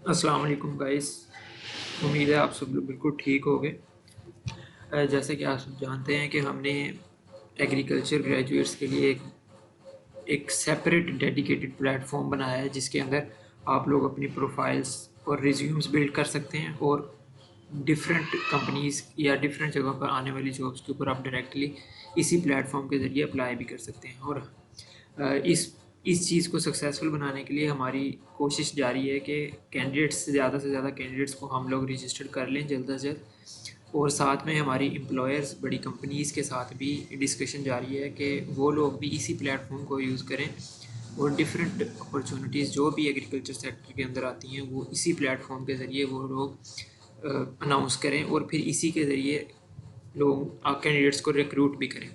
अस्सलाम वालेकुम गाइस। उम्मीद है आप सब लोग बिल्कुल ठीक होंगे। जैसे कि आप सब जानते हैं कि हमने एग्रीकल्चर ग्रेजुएट्स के लिए एक सेपरेट डेडिकेटेड प्लेटफॉर्म बनाया है, जिसके अंदर आप लोग अपनी प्रोफाइल्स और रिज्यूम्स बिल्ड कर सकते हैं और डिफरेंट कंपनीज़ या डिफरेंट जगह पर आने वाली जॉब्स के ऊपर आप डायरेक्टली इसी प्लेटफॉर्म के ज़रिए अप्लाई भी कर सकते हैं। और इस चीज़ को सक्सेसफुल बनाने के लिए हमारी कोशिश जारी है कि कैंडिडेट्स से ज़्यादा कैंडिडेट्स को हम लोग रजिस्टर कर लें जल्द से जल्द। और साथ में हमारी एम्प्लॉयर्स बड़ी कंपनीज़ के साथ भी डिस्कशन जारी है कि वो लोग भी इसी प्लेटफॉर्म को यूज़ करें और डिफरेंट अपॉर्चुनिटीज़ जो भी एग्रीकल्चर सेक्टर के अंदर आती हैं वो इसी प्लेटफॉर्म के ज़रिए वो लोग अनाउंस करें और फिर इसी के ज़रिए लोग कैंडिडेट्स को रिक्रूट भी करें।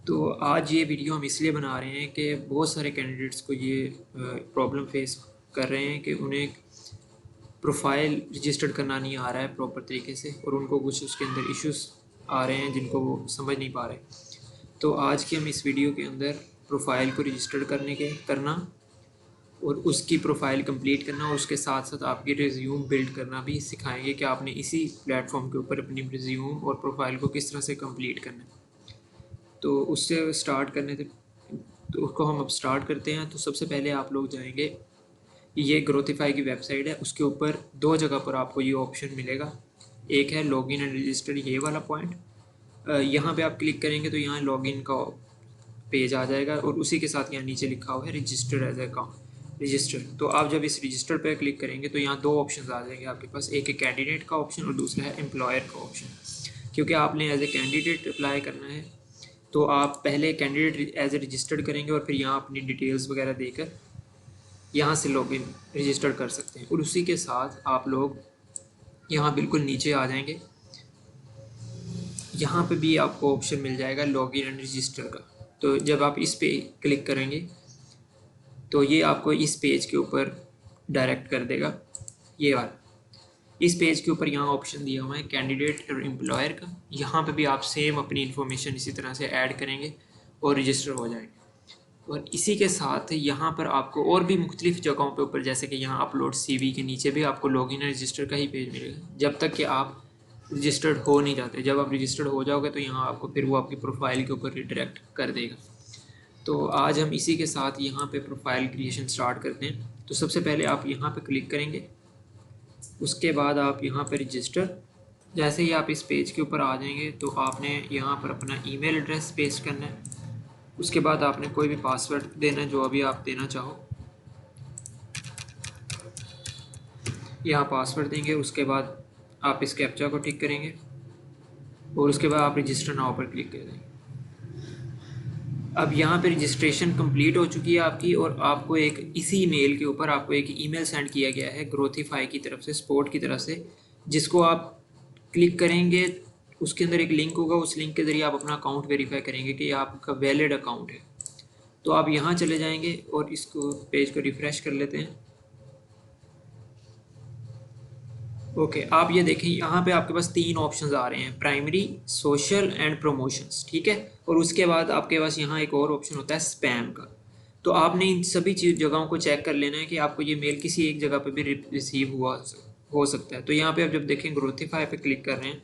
तो आज ये वीडियो हम इसलिए बना रहे हैं कि बहुत सारे कैंडिडेट्स को ये प्रॉब्लम फेस कर रहे हैं कि उन्हें प्रोफाइल रजिस्टर्ड करना नहीं आ रहा है प्रॉपर तरीके से और उनको कुछ उसके अंदर इश्यूज आ रहे हैं जिनको वो समझ नहीं पा रहे। तो आज के हम इस वीडियो के अंदर प्रोफाइल को रजिस्टर्ड करना और उसकी प्रोफाइल कंप्लीट करना और उसके साथ साथ आपकी रिज्यूम बिल्ड करना भी सिखाएंगे कि आपने इसी प्लेटफॉर्म के ऊपर अपनी रिज्यूम और प्रोफाइल को किस तरह से कंप्लीट करना है। तो उससे स्टार्ट करने से तो उसको हम अब स्टार्ट करते हैं। तो सबसे पहले आप लोग जाएंगे, ये ग्रोथिफाई की वेबसाइट है, उसके ऊपर दो जगह पर आपको ये ऑप्शन मिलेगा। एक है लॉगिन एंड रजिस्टर, ये वाला पॉइंट, यहाँ पे आप क्लिक करेंगे तो यहाँ लॉगिन का पेज आ जाएगा और उसी के साथ यहाँ नीचे लिखा हुआ है रजिस्टर एज अकाउंट रजिस्टर। तो आप जब इस रजिस्टर पर क्लिक करेंगे तो यहाँ दो ऑप्शन आ जाएंगे आपके पास, एक है कैंडिडेट का ऑप्शन और दूसरा है एम्प्लॉयर का ऑप्शन। क्योंकि आपने एज ए कैंडिडेट अप्लाई करना है तो आप पहले कैंडिडेट एज ए रजिस्टर्ड करेंगे और फिर यहाँ अपनी डिटेल्स वगैरह देकर यहाँ से लॉगिन रजिस्टर कर सकते हैं। और उसी के साथ आप लोग यहाँ बिल्कुल नीचे आ जाएंगे, यहाँ पे भी आपको ऑप्शन मिल जाएगा लॉगिन एंड रजिस्टर का। तो जब आप इस पे क्लिक करेंगे तो ये आपको इस पेज के ऊपर डायरेक्ट कर देगा। ये वाला इस पेज के ऊपर यहाँ ऑप्शन दिया हुआ है कैंडिडेट और एम्प्लॉयर का, यहाँ पे भी आप सेम अपनी इन्फॉर्मेशन इसी तरह से ऐड करेंगे और रजिस्टर हो जाएंगे। और इसी के साथ यहाँ पर आपको और भी मुख्तलिफ जगहों पे ऊपर, जैसे कि यहाँ अपलोड सीवी के नीचे भी आपको लॉगिन और रजिस्टर का ही पेज मिलेगा जब तक कि आप रजिस्टर्ड हो नहीं जाते। जब आप रजिस्टर्ड हो जाओगे तो यहाँ आपको फिर वो आपकी प्रोफाइल के ऊपर रिडायरेक्ट कर देगा। तो आज हम इसी के साथ यहाँ पे प्रोफाइल क्रिएशन स्टार्ट करते हैं। तो सबसे पहले आप यहाँ पे क्लिक करेंगे, उसके बाद आप यहाँ पे रजिस्टर, जैसे ही आप इस पेज के ऊपर आ जाएंगे तो आपने यहाँ पर अपना ईमेल एड्रेस पेस्ट करना है। उसके बाद आपने कोई भी पासवर्ड देना है जो अभी आप देना चाहो, यहाँ पासवर्ड देंगे। उसके बाद आप इस कैप्चा को टिक करेंगे और उसके बाद आप रजिस्टर नाउ पर क्लिक कर देंगे। अब यहाँ पे रजिस्ट्रेशन कंप्लीट हो चुकी है आपकी और आपको एक इसी मेल के ऊपर आपको एक ईमेल सेंड किया गया है ग्रोथिफाई की तरफ से, सपोर्ट की तरफ से, जिसको आप क्लिक करेंगे। उसके अंदर एक लिंक होगा, उस लिंक के ज़रिए आप अपना अकाउंट वेरीफाई करेंगे कि आपका वैलिड अकाउंट है। तो आप यहाँ चले जाएंगे और इसको पेज को रिफ़्रेश कर लेते हैं। ओके, आप ये देखें यहाँ पे आपके पास तीन ऑप्शंस आ रहे हैं, प्राइमरी, सोशल एंड प्रमोशंस, ठीक है। और उसके बाद आपके पास यहाँ एक और ऑप्शन होता है स्पैम का। तो आपने इन सभी चीज़ जगहों को चेक कर लेना है कि आपको ये मेल किसी एक जगह पे भी रिसीव हुआ हो सकता है। तो यहाँ पे आप जब देखें ग्रोथिफाई पे क्लिक कर रहे हैं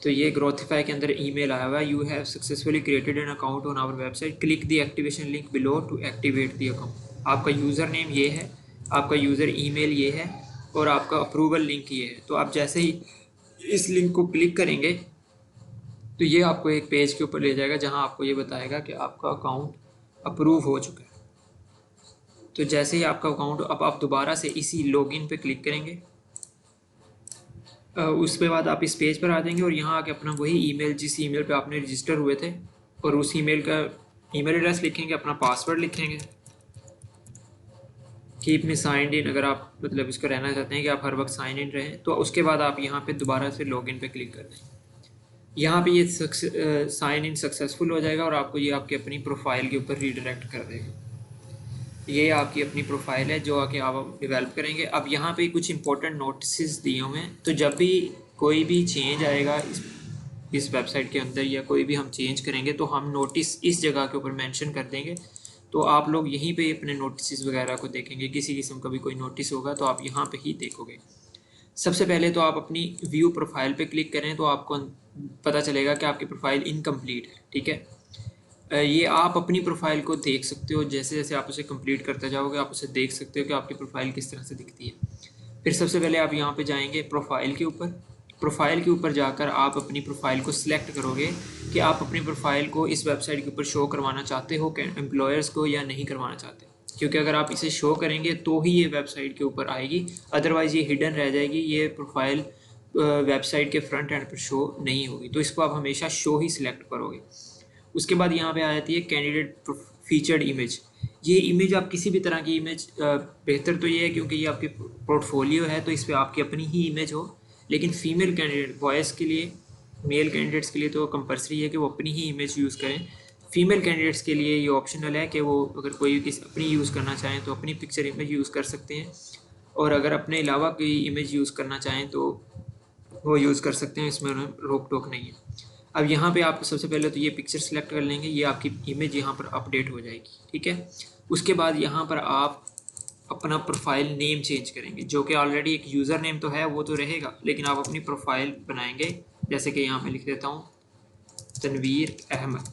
तो ये ग्रोथिफाई के अंदर ईमेल आया हुआ है, you have successfully created an account on our website, click the activation link below to activate the account. आपका यूज़र नेम ये है, आपका यूज़र ईमेल ये है और आपका अप्रूवल लिंक ये है। तो आप जैसे ही इस लिंक को क्लिक करेंगे तो ये आपको एक पेज के ऊपर ले जाएगा जहां आपको ये बताएगा कि आपका अकाउंट अप्रूव हो चुका है। तो जैसे ही आपका अकाउंट, अब आप दोबारा से इसी लॉगिन पे क्लिक करेंगे, उसके बाद आप इस पेज पर आ जाएंगे और यहाँ आके अपना वही ईमेल, जिस ईमेल पे आपने रजिस्टर हुए थे, और उस ईमेल का ईमेल एड्रेस लिखेंगे, अपना पासवर्ड लिखेंगे, कीप मी साइंड इन, अगर आप मतलब इसको रहना चाहते हैं कि आप हर वक्त साइन इन रहें। तो उसके बाद आप यहाँ पे दोबारा से लॉगिन पे क्लिक कर दें। यहाँ पे ये साइन इन सक्सेसफुल हो जाएगा और आपको ये आपकी अपनी प्रोफाइल के ऊपर रीडायरेक्ट कर देगा। ये आपकी अपनी प्रोफाइल है जो आके आप डेवलप करेंगे। अब यहाँ पे कुछ इंपॉर्टेंट नोटिस दिए हुए हैं, तो जब भी कोई भी चेंज आएगा इस वेबसाइट के अंदर या कोई भी हम चेंज करेंगे तो हम नोटिस इस जगह के ऊपर मेंशन कर देंगे तो आप लोग यहीं पे अपने नोटिस वगैरह को देखेंगे, किसी किस्म का भी कोई नोटिस होगा तो आप यहाँ पे ही देखोगे। सबसे पहले तो आप अपनी व्यू प्रोफाइल पे क्लिक करें तो आपको पता चलेगा कि आपकी प्रोफाइल इनकम्प्लीट है, ठीक है। ये आप अपनी प्रोफाइल को देख सकते हो, जैसे जैसे आप उसे कंप्लीट करते जाओगे आप उसे देख सकते हो कि आपकी प्रोफाइल किस तरह से दिखती है। फिर सबसे पहले आप यहाँ पे जाएंगे प्रोफाइल के ऊपर। प्रोफाइल के ऊपर जाकर आप अपनी प्रोफाइल को सिलेक्ट करोगे कि आप अपनी प्रोफाइल को इस वेबसाइट के ऊपर शो करवाना चाहते हो एम्प्लॉयर्स को या नहीं करवाना चाहते, क्योंकि अगर आप इसे शो करेंगे तो ही ये वेबसाइट के ऊपर आएगी, अदरवाइज़ ये हिडन रह जाएगी, ये प्रोफाइल वेबसाइट के फ्रंट एंड पर शो नहीं होगी। तो इसको आप हमेशा शो ही सिलेक्ट करोगे। उसके बाद यहाँ पे आ जाती है कैंडिडेट फीचर्ड इमेज। ये इमेज आप किसी भी तरह की इमेज, बेहतर तो ये है क्योंकि ये आपकी पोर्टफोलियो है तो इस पर आपकी अपनी ही इमेज हो, लेकिन फीमेल कैंडिडेट बॉयज़ के लिए, मेल कैंडिडेट्स के लिए तो कंपलसरी है कि वो अपनी ही इमेज यूज़ करें। फीमेल कैंडिडेट्स के लिए ये ऑप्शनल है कि वो अगर कोई किसी अपनी यूज़ करना चाहें तो अपनी पिक्चर इमेज यूज़ कर सकते हैं, और अगर अपने अलावा कोई इमेज यूज़ करना चाहें तो वो यूज़ कर सकते हैं, इसमें रोक टोक नहीं है। अब यहाँ पे आप सबसे पहले तो ये पिक्चर सेलेक्ट कर लेंगे, ये आपकी इमेज यहाँ पर अपडेट हो जाएगी, ठीक है। उसके बाद यहाँ पर आप अपना प्रोफाइल नेम चेंज करेंगे, जो कि ऑलरेडी एक यूज़र नेम तो है वो तो रहेगा, लेकिन आप अपनी प्रोफाइल बनाएंगे, जैसे कि यहाँ पे लिख देता हूँ तनवीर अहमद,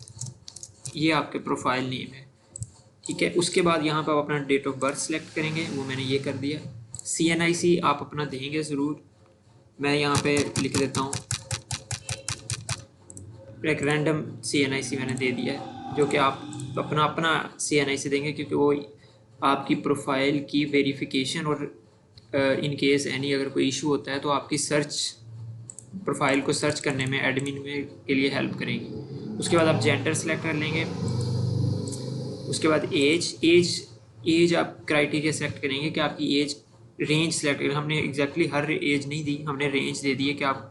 ये आपके प्रोफाइल नेम है, ठीक है। उसके बाद यहाँ पर आप अपना डेट ऑफ बर्थ सेलेक्ट करेंगे, वो मैंने ये कर दिया। CNIC आप अपना देंगे ज़रूर, मैं यहाँ पे लिख देता हूँ एक रैंडम CNIC मैंने दे दिया है, जो कि आप अपना अपना CNIC देंगे क्योंकि वो आपकी प्रोफाइल की वेरिफिकेशन और इन केस एनी अगर कोई इशू होता है तो आपकी सर्च प्रोफाइल को सर्च करने में एडमिन में के लिए हेल्प करेगी। उसके बाद आप जेंडर सेलेक्ट कर लेंगे। उसके बाद एज आप क्राइटेरिया सेलेक्ट करेंगे कि आपकी एज रेंज सेलेक्ट करें। हमने एग्जैक्टली हर एज नहीं दी, हमने रेंज दे दी है कि आप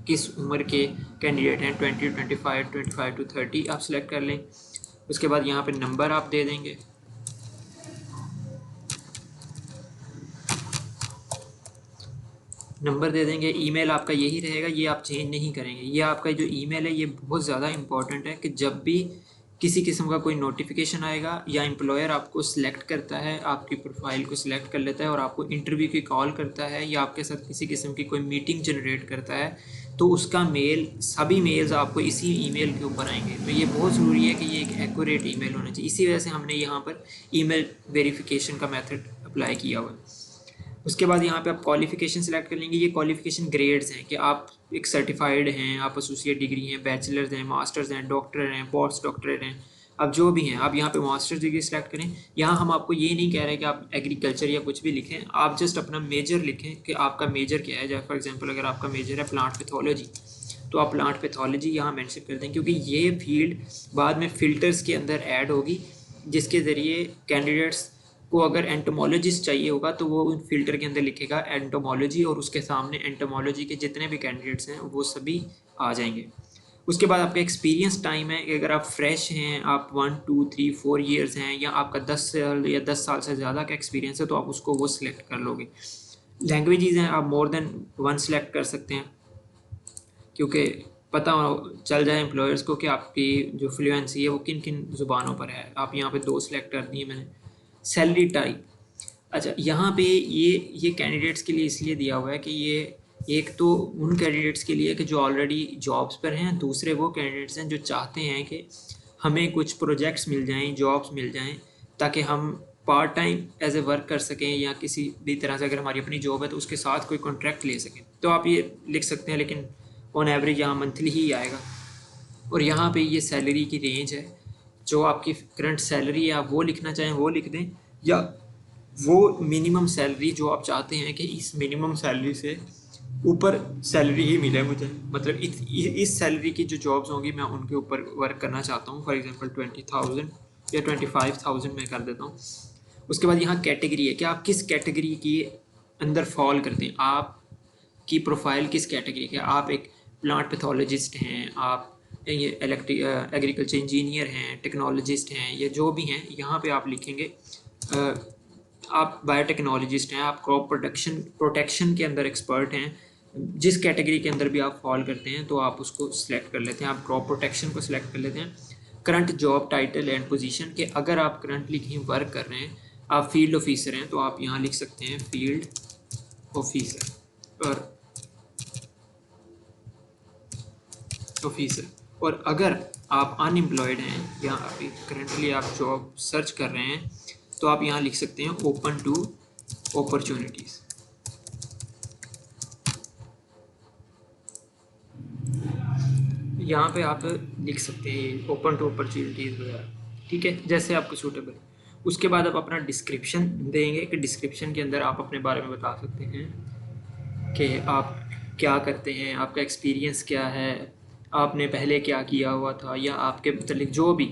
किस उम्र के कैंडिडेट हैं, 20 25 टू 30 आप सेलेक्ट कर लें। उसके बाद यहाँ पे नंबर आप दे देंगे, नंबर दे देंगे। ईमेल आपका यही रहेगा, ये आप चेंज नहीं करेंगे। ये आपका जो ईमेल है ये बहुत ज़्यादा इंपॉर्टेंट है कि जब भी किसी किस्म का कोई नोटिफिकेशन आएगा या एम्प्लॉयर आपको सिलेक्ट करता है, आपकी प्रोफाइल को सिलेक्ट कर लेता है और आपको इंटरव्यू की कॉल करता है या आपके साथ किसी किस्म की कोई मीटिंग जनरेट करता है, तो उसका मेल, सभी मेल्स आपको इसी ईमेल के ऊपर आएंगे। तो ये बहुत ज़रूरी है कि ये एक एक्यूरेट ईमेल होना चाहिए। इसी वजह से हमने यहाँ पर ईमेल वेरिफिकेशन का मेथड अप्लाई किया हुआ है। उसके बाद यहाँ पे आप क्वालिफ़िकेशन सेलेक्ट कर लेंगे। ये क्वालिफ़िकेशन ग्रेड्स हैं कि आप एक सर्टिफाइड हैं, आप एसोसिएट डिग्री हैं, बैचलर्स हैं, मास्टर्स हैं, डॉक्टर हैं, पोस्ट डॉक्टरेट हैं, अब जो भी हैं आप यहाँ पे मास्टर्स डिग्री सेलेक्ट करें। यहाँ हम आपको ये नहीं कह रहे कि आप एग्रीकल्चर या कुछ भी लिखें, आप जस्ट अपना मेजर लिखें कि आपका मेजर क्या है। जैसे फॉर एग्जांपल अगर आपका मेजर है प्लांट पैथोलॉजी तो आप प्लांट पैथोलॉजी यहाँ मेंशन कर दें, क्योंकि ये फील्ड बाद में फ़िल्टर्स के अंदर ऐड होगी, जिसके ज़रिए कैंडिडेट्स को अगर एंटोमोलॉजिस्ट चाहिए होगा तो वो उन फिल्टर के अंदर लिखेगा एंटोमोलॉजी और उसके सामने एंटोमोलॉजी के जितने भी कैंडिडेट्स हैं वो सभी आ जाएंगे। उसके बाद आपका एक्सपीरियंस टाइम है कि अगर आप फ्रेश हैं, आप 1 2 3 4 ईयर्स हैं या आपका 10 साल या 10 साल से ज़्यादा का एक्सपीरियंस है तो आप उसको वो सिलेक्ट कर लोगे। लैंग्वेजेस हैं, आप मोर देन 1 सेलेक्ट कर सकते हैं, क्योंकि पता चल जाए एम्प्लॉयर्स को कि आपकी जो फ्लुएंसी है वो किन किन ज़ुबानों पर है। आप यहाँ पे 2 सेलेक्ट कर दिए मैंने। सैलरी टाइप, अच्छा यहाँ पे ये कैंडिडेट्स के लिए इसलिए दिया हुआ है कि ये एक तो उन कैंडिडेट्स के लिए कि जो ऑलरेडी जॉब्स पर हैं, दूसरे वो कैंडिडेट्स हैं जो चाहते हैं कि हमें कुछ प्रोजेक्ट्स मिल जाएं, जॉब्स मिल जाएं, ताकि हम part time as a work कर सकें या किसी भी तरह से अगर हमारी अपनी जॉब है तो उसके साथ कोई कॉन्ट्रैक्ट ले सकें। तो आप ये लिख सकते हैं, लेकिन ऑन एवरेज यहाँ मंथली ही आएगा। और यहाँ पे ये सैलरी की रेंज है, जो आपकी करंट सैलरी है आप वो लिखना चाहें वो लिख दें, या वो मिनिमम सैलरी जो आप चाहते हैं कि इस मिनिमम सैलरी से ऊपर सैलरी ही मिले मुझे, मतलब इस सैलरी की जो जॉब्स होंगी मैं उनके ऊपर वर्क करना चाहता हूँ। फॉर एग्जांपल 20,000 या 25,000 मैं कर देता हूँ। उसके बाद यहाँ कैटेगरी है कि आप किस कैटेगरी के अंदर फॉल करते हैं, आपकी प्रोफाइल किस कैटेगरी के। आप एक प्लांट पैथोलॉजिस्ट हैं, आप ये एग्रीकल्चर इंजीनियर हैं, टेक्नोलॉजिस्ट हैं, या जो भी हैं, यहाँ पे आप लिखेंगे आप बायोटेक्नोलॉजिस्ट हैं, आप क्रॉप प्रोटेक्शन के अंदर एक्सपर्ट हैं। जिस कैटेगरी के अंदर भी आप फॉल करते हैं तो आप उसको सिलेक्ट कर लेते हैं, आप क्रॉप प्रोटेक्शन को सिलेक्ट कर लेते हैं। Current job title and position के अगर आप करंटली कहीं वर्क कर रहे हैं, आप फील्ड ऑफिसर हैं, तो आप यहाँ लिख सकते हैं फील्ड ऑफिसर। और अगर आप अनएम्प्लॉयड हैं या अभी करंटली आप जॉब सर्च कर रहे हैं, तो आप यहाँ लिख सकते हैं ओपन टू अपॉर्चुनिटीज़। यहाँ पे आप लिख सकते हैं ओपन टू अपॉर्चुनिटीज़ वगैरह, ठीक है, जैसे आपको सूटेबल। उसके बाद आप अपना डिस्क्रिप्शन देंगे कि डिस्क्रिप्शन के अंदर आप अपने बारे में बता सकते हैं कि आप क्या करते हैं, आपका एक्सपीरियंस क्या है, आपने पहले क्या किया हुआ था, या आपके मतलब जो भी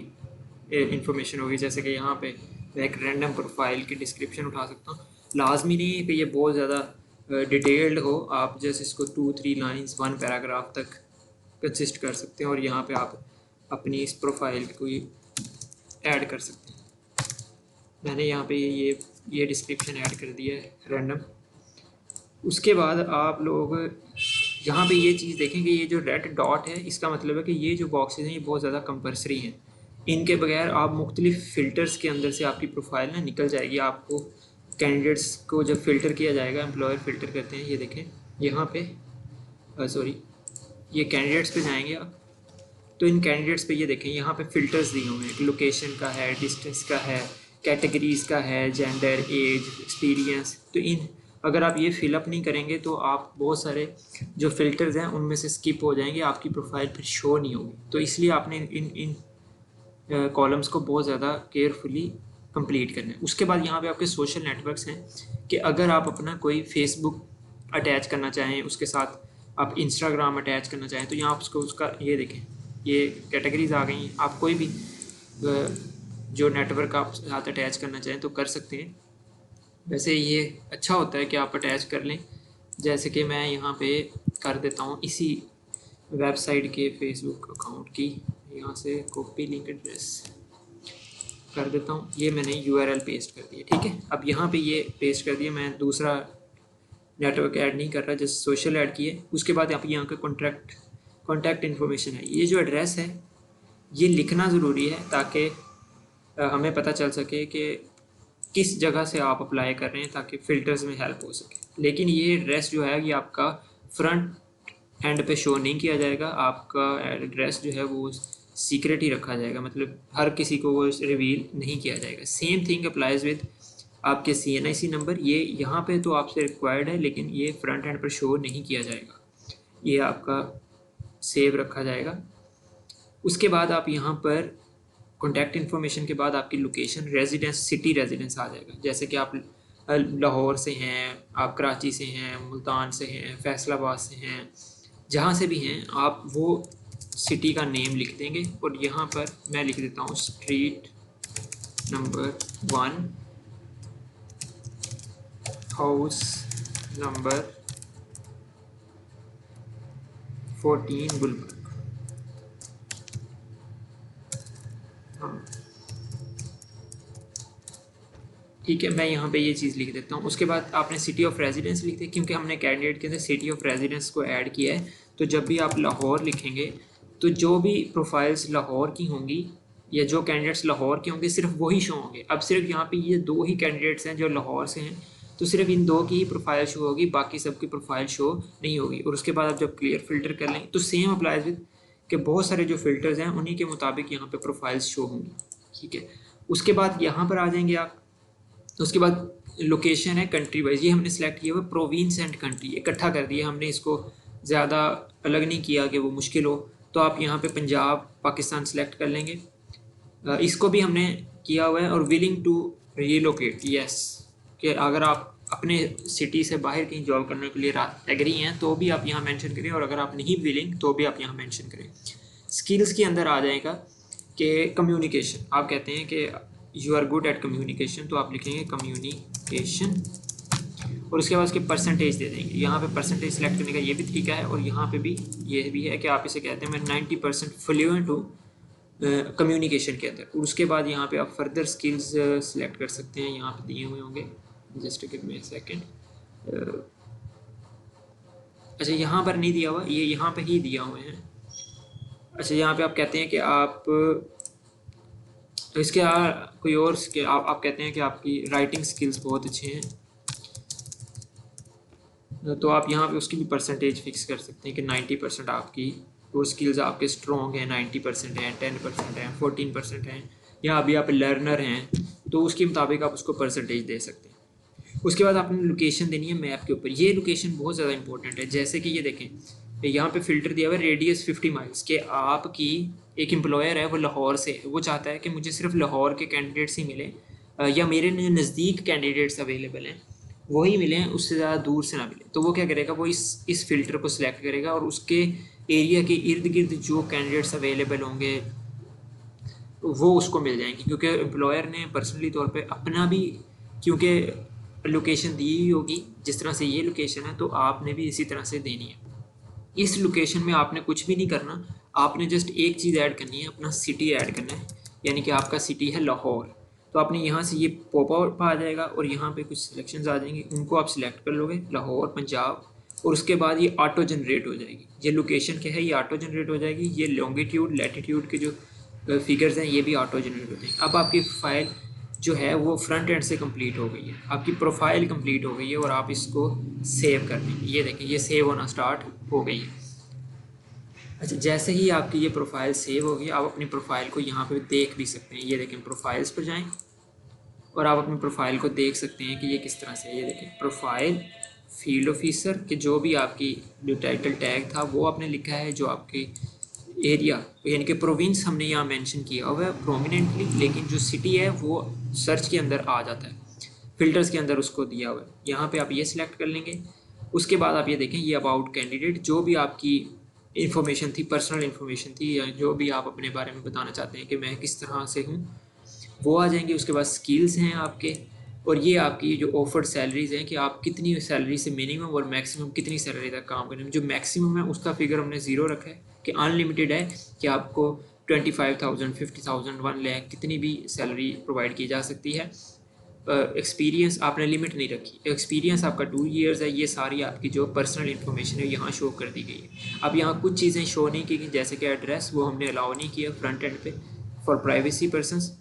इंफॉर्मेशन होगी। जैसे कि यहाँ पे मैं एक रैंडम प्रोफाइल की डिस्क्रिप्शन उठा सकता हूँ। लाजमी नहीं है कि ये बहुत ज़्यादा डिटेल्ड हो, आप जैसे इसको 2-3 लाइन्स 1 पैराग्राफ तक कंसिस्ट कर सकते हैं और यहाँ पे आप अपनी इस प्रोफाइल को ऐड कर सकते हैं। मैंने यहाँ पे ये डिस्क्रिप्शन ऐड कर दिया है रैंडम। उसके बाद आप लोग यहाँ पे ये चीज़ देखें कि ये जो रेड डॉट है, इसका मतलब है कि ये जो बॉक्सेस हैं ये बहुत ज़्यादा कंपल्सरी हैं। इनके बगैर आप मुख्तलिफ फ़िल्टर्स के अंदर से आपकी प्रोफाइल ना निकल जाएगी। आपको कैंडिडेट्स को जब फ़िल्टर किया जाएगा, एम्प्लॉयर फ़िल्टर करते हैं, ये देखें यहाँ पे सॉरी ये कैंडिडेट्स पे जाएंगे आप, तो इन कैंडिडेट्स पे ये देखें यहाँ पे फ़िल्टर्स दिए हुए हैं। लोकेशन का है, डिस्टेंस का है, कैटेगरीज़ का है, जेंडर, एज, एक्सपीरियंस। तो इन अगर आप ये फिलअप नहीं करेंगे तो आप बहुत सारे जो फ़िल्टर्स हैं उनमें से स्किप हो जाएंगे, आपकी प्रोफाइल फिर शो नहीं होगी। तो इसलिए आपने इन कॉलम्स को बहुत ज़्यादा केयरफुली कंप्लीट करना है। उसके बाद यहाँ पे आपके सोशल नेटवर्क्स हैं कि अगर आप अपना कोई फेसबुक अटैच करना चाहें, उसके साथ आप इंस्टाग्राम अटैच करना चाहें, तो यहाँ आप उसका ये देखें, ये कैटेगरीज आ गई हैं। आप कोई भी जो नेटवर्क आप साथ अटैच करना चाहें तो कर सकते हैं। वैसे ये अच्छा होता है कि आप अटैच कर लें। जैसे कि मैं यहाँ पे कर देता हूँ इसी वेबसाइट के फेसबुक अकाउंट की, यहाँ से कॉपी लिंक एड्रेस कर देता हूँ। ये मैंने URL पेस्ट कर दिया, ठीक है। अब यहाँ पे ये पेस्ट कर दिया, मैं दूसरा नेटवर्क ऐड नहीं कर रहा, जस्ट सोशल ऐड किए। उसके बाद यहाँ का कॉन्टैक्ट इन्फॉर्मेशन है, ये जो एड्रेस है ये लिखना ज़रूरी है ताकि हमें पता चल सके कि किस जगह से आप अप्लाई कर रहे हैं, ताकि फ़िल्टर्स में हेल्प हो सके। लेकिन ये एड्रेस जो है ये आपका फ्रंट एंड पे शो नहीं किया जाएगा, आपका एड्रेस जो है वो सीक्रेट ही रखा जाएगा, मतलब हर किसी को वो रिवील नहीं किया जाएगा। सेम थिंग अप्लाइज विद आपके CNIC नंबर। ये यहाँ पे तो आपसे रिक्वायर्ड है, लेकिन ये फ्रंट एंड पर शो नहीं किया जाएगा, ये आपका सेव रखा जाएगा। उसके बाद आप यहाँ पर कॉन्टैक्ट इन्फॉर्मेशन के बाद आपकी लोकेशन, रेजिडेंस, सिटी रेजिडेंस आ जाएगा। जैसे कि आप लाहौर से हैं, आप कराची से हैं, मुल्तान से हैं, फैसलाबाद से हैं, जहाँ से भी हैं आप वो सिटी का नेम लिख देंगे। और यहाँ पर मैं लिख देता हूँ street number 1, house number 14, Gulberg. ठीक है, मैं यहाँ पे ये चीज़ लिख देता हूँ। उसके बाद आपने सिटी ऑफ रेजिडेंस लिख दिया, क्योंकि हमने कैंडिडेट के अंदर सिटी ऑफ रेजिडेंस को ऐड किया है। तो जब भी आप लाहौर लिखेंगे तो जो भी प्रोफाइल्स लाहौर की होंगी या जो कैंडिडेट्स लाहौर के होंगे सिर्फ वही शो होंगे। अब सिर्फ यहाँ पे ये 2 ही कैंडिडेट्स हैं जो लाहौर से हैं, तो सिर्फ इन 2 की ही प्रोफाइल शो होगी, बाकी सबकी प्रोफाइल शो नहीं होगी। और उसके बाद आप जब क्लियर फ़िल्टर कर लेंगे तो सेम अप्लाइज विद कि बहुत सारे जो फ़िल्टर्स हैं उन्हीं के मुताबिक यहाँ पे प्रोफाइल्स शो होंगी, ठीक है। उसके बाद यहाँ पर आ जाएंगे आप। उसके बाद लोकेशन है कंट्री वाइज, ये हमने सेलेक्ट किया हुआ प्रोविंस एंड कंट्री, इकट्ठा कर दिया हमने, इसको ज़्यादा अलग नहीं किया कि वो मुश्किल हो। तो आप यहाँ पे पंजाब पाकिस्तान सेलेक्ट कर लेंगे, इसको भी हमने किया हुआ है। और विलिंग टू रीलोकेट, यस, कि अगर आप अपने सिटी से बाहर कहीं जॉब करने के लिए एग्री हैं तो भी आप यहाँ मेंशन करें, और अगर आप नहीं विलिंग तो भी आप यहाँ मेंशन करें। स्किल्स के अंदर आ जाएगा कि कम्युनिकेशन, आप कहते हैं कि you are good at communication, तो आप लिखेंगे कम्युनिकेशन। और उसके बाद उसके परसेंटेज दे देंगे। यहाँ पे परसेंटेज सेलेक्ट करने का ये भी तरीका है, और यहाँ पे भी ये भी है कि आप इसे कहते हैं मैं 90% फ्लुएंट हूँ कम्युनिकेशन के अंदर। और उसके बाद यहाँ पे आप फर्दर स्किल्स सेलेक्ट कर सकते हैं, यहाँ पे दिए हुए होंगे, just give me a second. अच्छा, यहाँ पर नहीं दिया हुआ, ये यहाँ पे ही दिया हुए हैं। अच्छा, यहाँ पे आप कहते हैं कि आप इसके कोई और आप कहते हैं कि आपकी राइटिंग स्किल्स बहुत अच्छे हैं, तो आप यहाँ पे उसकी भी परसेंटेज फिक्स कर सकते हैं कि 90% आपकी वो स्किल्स आपके स्ट्रॉन्ग हैं, 90% हैं, 10% हैं, 14% हैं, या अभी आप लर्नर हैं तो उसके मुताबिक आप उसको परसेंटेज दे सकते हैं। उसके बाद आपने लोकेशन देनी है मैप के ऊपर। ये लोकेशन बहुत ज़्यादा इंपॉर्टेंट है। जैसे कि ये देखें यहाँ पे फ़िल्टर दिया हुआ है रेडियस 50 माइल्स के। आपकी एक एम्प्लॉयर है वो लाहौर से है, वो चाहता है कि मुझे सिर्फ लाहौर के कैंडिडेट्स ही मिले या मेरे नज़दीक कैंडिडेट्स अवेलेबल हैं वही मिलें, उससे ज़्यादा दूर से ना मिले। तो वो क्या करेगा, वो इस फ़िल्टर को सिलेक्ट करेगा और उसके एरिया के इर्द गिर्द जो कैंडिडेट्स अवेलेबल होंगे वो उसको मिल जाएंगे, क्योंकि एम्प्लॉयर ने पर्सनली तौर पे अपना भी क्योंकि लोकेशन दी ही होगी। जिस तरह से ये लोकेशन है तो आपने भी इसी तरह से देनी है। इस लोकेशन में आपने कुछ भी नहीं करना, आपने जस्ट एक चीज़ ऐड करनी है, अपना सिटी ऐड करना है। यानी कि आपका सिटी है लाहौर, तो आपने यहाँ से ये पॉप आउट आ जाएगा और यहाँ पे कुछ सिलेक्शंस आ जाएंगी, उनको आप सिलेक्ट कर लोगे लाहौर पंजाब, और उसके बाद ये ऑटो जनरेट हो जाएगी। ये लोकेशन क्या है, ये ऑटो जनरेट हो जाएगी। ये लॉन्गिट्यूड लैटिट्यूड के जो फिगर्स हैं ये भी ऑटो जनरेट हो जाएंगे। अब आपकी फ़ाइल जो है वो फ्रंट एंड से कंप्लीट हो गई है, आपकी प्रोफाइल कंप्लीट हो गई है और आप इसको सेव कर देंगे। ये देखें ये सेव होना स्टार्ट हो गई है। अच्छा, जैसे ही आपकी ये प्रोफाइल सेव होगी आप अपनी प्रोफाइल को यहाँ पे देख भी सकते हैं। ये देखें प्रोफाइल्स पर जाएं और आप अपनी प्रोफाइल को देख सकते हैं कि ये किस तरह से है। ये देखें प्रोफाइल फील्ड ऑफिसर के जो भी आपकी जो टाइटल टैग था वो आपने लिखा है, जो आपके एरिया यानी कि प्रोविंस हमने यहाँ मेंशन किया हुआ है प्रोमिनेंटली, लेकिन जो सिटी है वो सर्च के अंदर आ जाता है, फिल्टर्स के अंदर उसको दिया हुआ है। यहाँ पे आप ये सिलेक्ट कर लेंगे। उसके बाद आप ये देखें ये अबाउट कैंडिडेट, जो भी आपकी इन्फॉर्मेशन थी, पर्सनल इन्फॉर्मेशन थी, या जो भी आप अपने बारे में बताना चाहते हैं कि मैं किस तरह से हूँ, वो आ जाएंगे। उसके बाद स्किल्स हैं आपके, और ये आपकी जो ऑफर्ड सैलरीज हैं कि आप कितनी सैलरी से मिनिमम और मैक्सिमम कितनी सैलरी तक काम करें। जो मैक्सिमम है उसका फिगर हमने 0 रखा है कि अनलिमिटेड है, कि आपको 25,000 50,000 1 लाख कितनी भी सैलरी प्रोवाइड की जा सकती है। एक्सपीरियंस आपने लिमिट नहीं रखी, एक्सपीरियंस आपका 2 ईयर्स है। ये सारी आपकी जो पर्सनल इन्फॉर्मेशन है यहाँ शो कर दी गई है। अब यहाँ कुछ चीज़ें शो नहीं की गई, जैसे कि एड्रेस वो हमने अलाउ नहीं किया फ्रंट एंड पे फॉर प्राइवेसी पर्सनस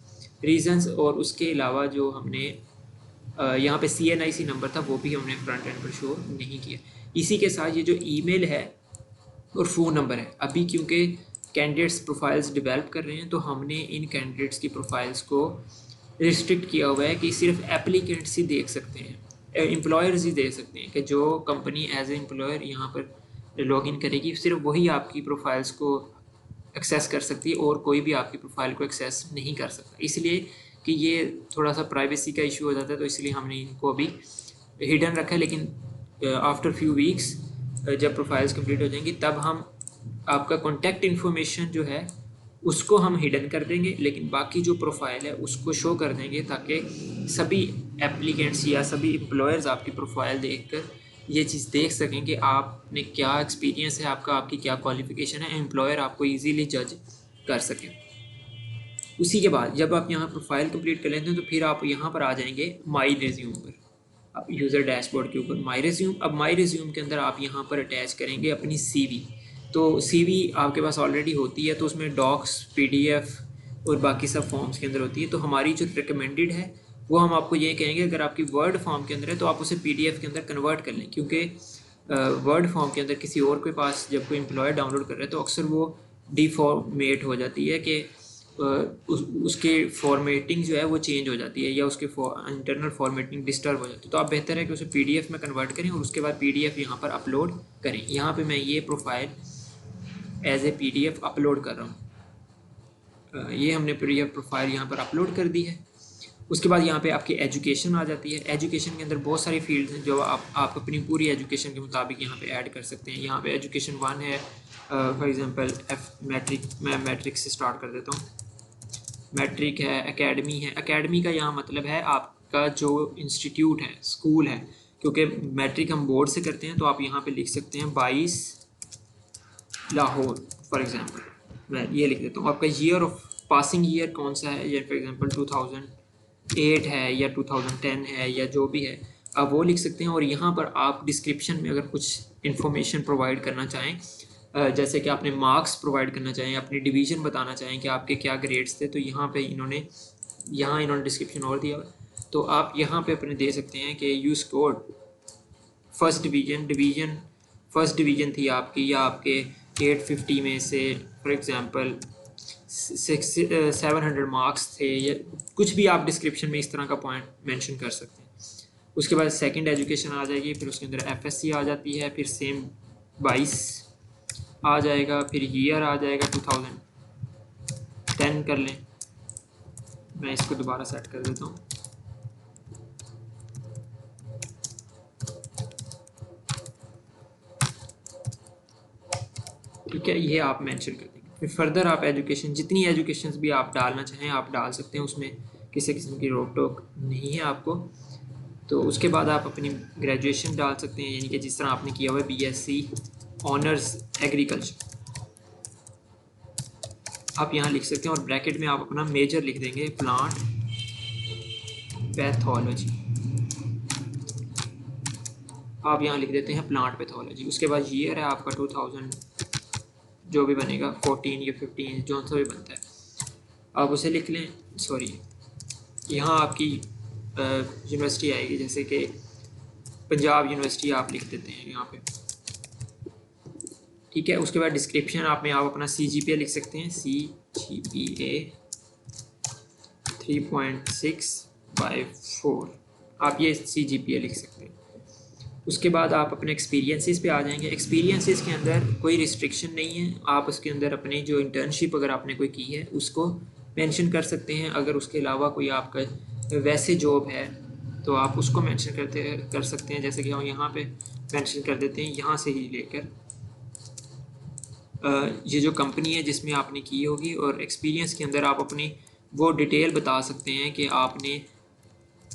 रीजंस, और उसके अलावा जो हमने यहाँ पे CNIC नंबर था वो भी हमने फ्रंट एंड पर शो नहीं किया। इसी के साथ ये जो ईमेल है और फ़ोन नंबर है, अभी क्योंकि कैंडिडेट्स प्रोफाइल्स डेवलप कर रहे हैं तो हमने इन कैंडिडेट्स की प्रोफाइल्स को रिस्ट्रिक्ट किया हुआ है कि सिर्फ एप्लीकेंट्स ही देख सकते हैं, एम्प्लॉयर्स ही देख सकते हैं, कि जो कंपनी एज ए एम्प्लॉयर यहाँ पर लॉगिन करेगी सिर्फ वही आपकी प्रोफाइल्स को एक्सेस कर सकती है और कोई भी आपकी प्रोफाइल को एक्सेस नहीं कर सकता। इसलिए कि ये थोड़ा सा प्राइवेसी का इशू हो जाता है, तो इसलिए हमने इनको अभी हिडन रखा है। लेकिन आफ्टर फ्यू वीक्स जब प्रोफाइल्स कंप्लीट हो जाएंगी तब हम आपका कॉन्टैक्ट इन्फॉर्मेशन जो है उसको हम हिडन कर देंगे, लेकिन बाकी जो प्रोफाइल है उसको शो कर देंगे, ताकि सभी एप्लीकेंट्स या सभी एम्प्लॉयर्स आपकी प्रोफाइल देखकर ये चीज़ देख सकें कि आपने क्या एक्सपीरियंस है आपका, आपकी क्या क्वालिफ़िकेशन है, एम्प्लॉयर आपको इजीली जज कर सके। उसी के बाद जब आप यहाँ प्रोफाइल कंप्लीट कर लेते हैं तो फिर आप यहाँ पर आ जाएंगे माई रिज्यूम पर, आप यूज़र डैशबोर्ड के ऊपर माई रिज्यूम। अब माई रिज्यूम के अंदर आप यहाँ पर अटैच करेंगे अपनी CV। तो CV आपके पास ऑलरेडी होती है, तो उसमें डॉक्स PDF और बाकी सब फॉर्म्स के अंदर होती है। तो हमारी जो रिकमेंडेड है वो हम आपको ये कहेंगे, अगर आपकी वर्ड फॉर्म के अंदर है तो आप उसे PDF के अंदर कन्वर्ट कर लें, क्योंकि वर्ड फॉर्म के अंदर किसी और के पास जब कोई एम्प्लॉयर डाउनलोड कर रहा है तो अक्सर वो डिफॉर्मेट हो जाती है कि उसके फॉर्मेटिंग जो है वो चेंज हो जाती है, या उसके इंटरनल फॉर्मेटिंग डिस्टर्ब हो जाती है। तो आप बेहतर है कि उसे PDF में कन्वर्ट करें और उसके बाद PDF यहाँ पर अपलोड करें। यहाँ पे मैं ये profile as a PDF upload कर रहा हूँ। ये हमने PDF प्रोफाइल यहाँ पर अपलोड कर दी है। उसके बाद यहाँ पे आपकी एजुकेशन आ जाती है। एजुकेशन के अंदर बहुत सारी फील्ड्स हैं जो आप अपनी पूरी एजुकेशन के मुताबिक यहाँ पे ऐड कर सकते हैं। यहाँ पे एजुकेशन 1 है, फॉर एग्जांपल मैट्रिक, मैं मैट्रिक से स्टार्ट कर देता हूँ। मैट्रिक है, एकेडमी है। एकेडमी का यहाँ मतलब है आपका जो इंस्टीट्यूट है, स्कूल है, क्योंकि मैट्रिक हम बोर्ड से करते हैं। तो आप यहाँ पे लिख सकते हैं 22 लाहौर फॉर एग्जांपल। मैं ये लिख देता हूँ। आपका ईयर ऑफ पासिंग ईयर कौन सा है, या फॉर एग्जांपल 2008 है या 2010 है या जो भी है, आप वो लिख सकते हैं। और यहाँ पर आप डिस्क्रिप्शन में अगर कुछ इन्फॉर्मेशन प्रोवाइड करना चाहें जैसे कि आपने मार्क्स प्रोवाइड करना चाहें, अपनी डिवीज़न बताना चाहें कि आपके क्या ग्रेड्स थे, तो यहाँ इन्होंने डिस्क्रिप्शन और दिया हुआ। तो आप यहाँ पे अपने दे सकते हैं कि यू स्कोर्ड फर्स्ट डिवीज़न थी आपकी, या आपके 850 में से फॉर एग्ज़ाम्पल 700 मार्क्स थे, या कुछ भी आप डिस्क्रिप्शन में इस तरह का पॉइंट मेंशन कर सकते हैं। उसके बाद सेकंड एजुकेशन आ जाएगी, फिर उसके अंदर एफएससी आ जाती है, फिर सेम 22 आ जाएगा, फिर ईयर आ जाएगा 2010 कर लें। मैं इसको दोबारा सेट कर देता हूँ। ठीक है, ये आप मेंशन कर देंगे। फिर फर्दर आप एजुकेशन, जितनी एजुकेशन भी आप डालना चाहें आप डाल सकते हैं, उसमें किसी किस्म की रोक टोक नहीं है आपको। तो उसके बाद आप अपनी ग्रेजुएशन डाल सकते हैं, यानी कि जिस तरह आपने किया हुआ है बीएससी ऑनर्स एग्रीकल्चर, आप यहाँ लिख सकते हैं, और ब्रैकेट में आप अपना मेजर लिख देंगे प्लांट पैथोलॉजी, आप यहाँ लिख देते हैं प्लांट पैथोलॉजी। उसके बाद ईयर है आपका 2000 जो भी बनेगा, 14 या 15 जो सा भी बनता है आप उसे लिख लें। सॉरी, यहाँ आपकी यूनिवर्सिटी आएगी, जैसे कि पंजाब यूनिवर्सिटी आप लिख देते हैं यहाँ पे। ठीक है, उसके बाद डिस्क्रिप्शन आप में आप अपना CGPA लिख सकते हैं, CGPA 3.6/4, आप ये CGPA लिख सकते हैं। उसके बाद आप अपने एक्सपीरियंसेस पे आ जाएंगे। एक्सपीरियंसेस के अंदर कोई रिस्ट्रिक्शन नहीं है, आप उसके अंदर अपनी जो इंटर्नशिप अगर आपने कोई की है उसको मेंशन कर सकते हैं। अगर उसके अलावा कोई आपका वैसे जॉब है तो आप उसको मेंशन कर सकते हैं, जैसे कि हम यहाँ पे मेंशन कर देते हैं, यहाँ से ही लेकर ये जो कंपनी है जिसमें आपने की होगी, और एक्सपीरियंस के अंदर आप अपनी वो डिटेल बता सकते हैं कि आपने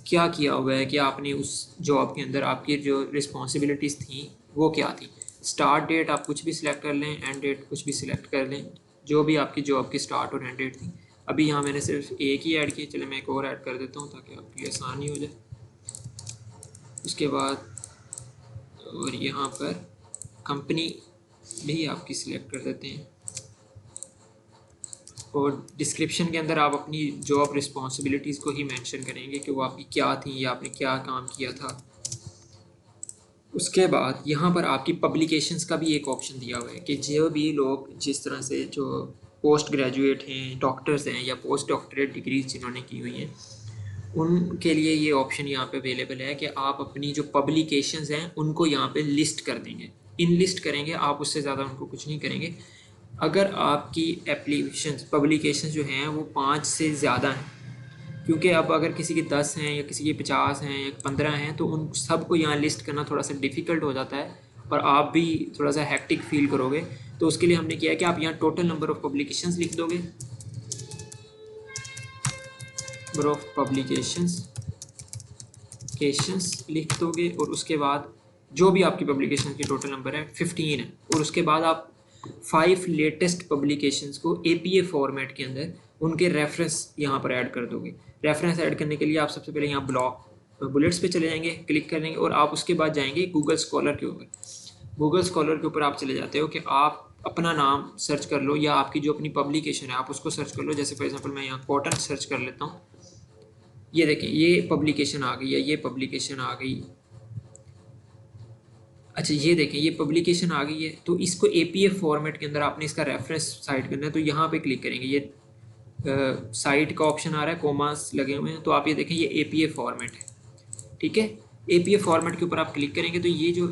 क्या किया हुआ है, कि आपने उस जॉब के अंदर आपकी जो रिस्पॉन्सिबिलिटीज़ थी वो क्या थी। स्टार्ट डेट आप कुछ भी सिलेक्ट कर लें, एंड डेट कुछ भी सिलेक्ट कर लें, जो भी आपकी जॉब की स्टार्ट और एंड डेट थी। अभी यहाँ मैंने सिर्फ एक ही ऐड की, चले मैं एक और ऐड कर देता हूँ ताकि आपके लिए आसानी हो जाए। उसके बाद और यहाँ पर कंपनी भी आपकी सिलेक्ट कर देते हैं, और डिस्क्रिप्शन के अंदर आप अपनी जॉब रिस्पॉन्सिबिलिटीज़ को ही मेंशन करेंगे कि वो आपकी क्या थी या आपने क्या काम किया था। उसके बाद यहाँ पर आपकी पब्लिकेशंस का भी एक ऑप्शन दिया हुआ है कि जो भी लोग जिस तरह से जो पोस्ट ग्रेजुएट हैं, डॉक्टर्स हैं, या पोस्ट डॉक्टरेट डिग्रीज जिन्होंने की हुई हैं, उनके लिए ये ऑप्शन यहाँ पे अवेलेबल है कि आप अपनी जो पब्लिकेशंस हैं उनको यहाँ पे लिस्ट कर देंगे, इन लिस्ट करेंगे, आप उससे ज़्यादा उनको कुछ नहीं करेंगे। अगर आपकी पब्लिकेशंस जो हैं वो 5 से ज़्यादा हैं, क्योंकि अब अगर किसी के 10 हैं या किसी के 50 हैं या 15 हैं तो उन सबको यहाँ लिस्ट करना थोड़ा सा डिफ़िकल्ट हो जाता है, और आप भी थोड़ा सा हैक्टिक फील करोगे। तो उसके लिए हमने किया है कि आप यहाँ टोटल नंबर ऑफ़ पब्लिकेशंस लिख दोगे, नंबर ऑफ पब्लिकेशंस लिख दोगे, और उसके बाद जो भी आपकी पब्लिकेशन की टोटल नंबर है 15 है, और उसके बाद आप 5 लेटेस्ट पब्लिकेशंस को APA फॉर्मेट के अंदर उनके रेफरेंस यहाँ पर ऐड कर दोगे। रेफरेंस ऐड करने के लिए आप सबसे पहले यहाँ बुलेट्स पे चले जाएंगे, क्लिक कर लेंगे, और आप उसके बाद जाएंगे गूगल स्कॉलर के ऊपर। गूगल स्कॉलर के ऊपर आप चले जाते हो कि आप अपना नाम सर्च कर लो, या आपकी जो अपनी पब्लिकेशन है आप उसको सर्च कर लो। जैसे फॉर एग्जांपल मैं यहाँ कॉटन सर्च कर लेता हूँ, ये देखें ये पब्लिकेशन आ गई है, ये पब्लिकेशन आ गई। अच्छा ये देखें ये पब्लिकेशन आ गई है, तो इसको APA फॉर्मेट के अंदर आपने इसका रेफरेंस साइट करना है, तो यहाँ पे क्लिक करेंगे, ये साइट का ऑप्शन आ रहा है, कोमास लगे हुए हैं, तो आप ये देखें ये APA फॉर्मेट है। ठीक है, APA फॉर्मेट के ऊपर आप क्लिक करेंगे तो ये जो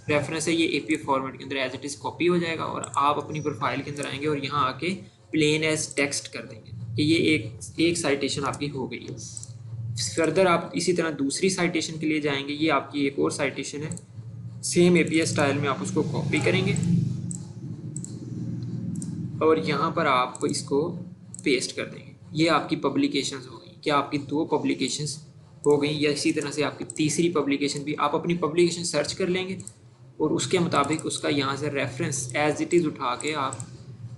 रेफरेंस है ये APA फॉर्मेट के अंदर एज इट इज़ कॉपी हो जाएगा, और आप अपनी प्रोफाइल के अंदर आएंगे और यहाँ आके प्लेन एज टेक्स्ट कर देंगे कि ये एक साइटेशन आपकी हो गई है। फर्दर आप इसी तरह दूसरी साइटेशन के लिए जाएंगे, ये आपकी एक और साइटेशन है, सेम APA स्टाइल में आप उसको कॉपी करेंगे और यहाँ पर आप इसको पेस्ट कर देंगे। ये आपकी पब्लिकेशंस हो गई। क्या आपकी 2 पब्लिकेशंस हो गई, या इसी तरह से आपकी तीसरी पब्लिकेशन भी आप अपनी पब्लिकेशन सर्च कर लेंगे और उसके मुताबिक उसका यहाँ से रेफरेंस एज इट इज़ उठा के आप